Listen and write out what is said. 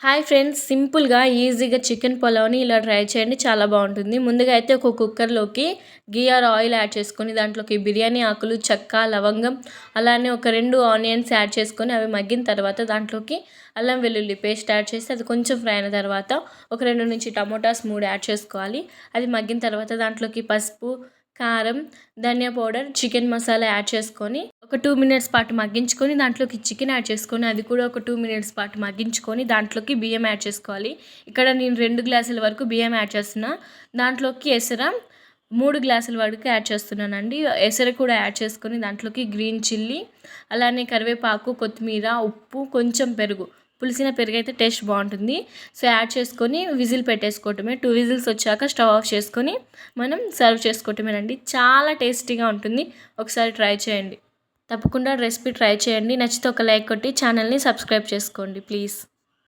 Hi friends, సింపుల్గా ఈజీగా chicken పులావ్ని ఇలా ట్రై చేయండి, చాలా బాగుంటుంది. ముందుగా అయితే ఒక కుక్కర్లోకి గీ ఆర్ ఆయిల్ యాడ్ చేసుకొని దాంట్లోకి బిర్యానీ ఆకులు, చెక్క, లవంగం, అలానే ఒక 2 ఆనియన్స్ యాడ్ చేసుకొని అవి మగ్గిన తర్వాత దాంట్లోకి అల్లం వెల్లుల్లి పేస్ట్ యాడ్ చేసి అది కొంచెం ఫ్రై అయిన తర్వాత ఒక 2 నుంచి టమోటాస్ 3 యాడ్ చేసుకోవాలి. అది మగ్గిన తర్వాత దాంట్లోకి పసుపు, కారం, ధనియా పౌడర్, చికెన్ మసాలా యాడ్ చేసుకొని ఒక 2 మినిట్స్ పాటు మగ్గించుకొని దాంట్లోకి చికెన్ యాడ్ చేసుకొని అది కూడా ఒక 2 మినిట్స్ పాటు మగ్గించుకొని దాంట్లోకి బియ్యం యాడ్ చేసుకోవాలి. ఇక్కడ నేను 2 గ్లాసుల వరకు బియ్యం యాడ్ చేస్తున్నా. దాంట్లోకి ఎసర 3 గ్లాసుల వరకు యాడ్ చేస్తున్నానండి. ఎసర కూడా యాడ్ చేసుకొని దాంట్లోకి గ్రీన్ చిల్లీ, అలానే కరివేపాకు, కొత్తిమీర, ఉప్పు, కొంచెం పెరుగు, పులిసిన పెరుగు అయితే టేస్ట్ బాగుంటుంది. సో యాడ్ చేసుకొని విజిల్ పెట్టేసుకోవటమే. 2 విజిల్స్ వచ్చాక స్టవ్ ఆఫ్ చేసుకొని మనం సర్వ్ చేసుకోవటమేనండి. చాలా టేస్టీగా ఉంటుంది. ఒకసారి ట్రై చేయండి. తప్పకుండా రెసిపీ ట్రై చేయండి. నచ్చితే ఒక లైక్ కొట్టి ఛానల్ని సబ్స్క్రైబ్ చేసుకోండి ప్లీజ్.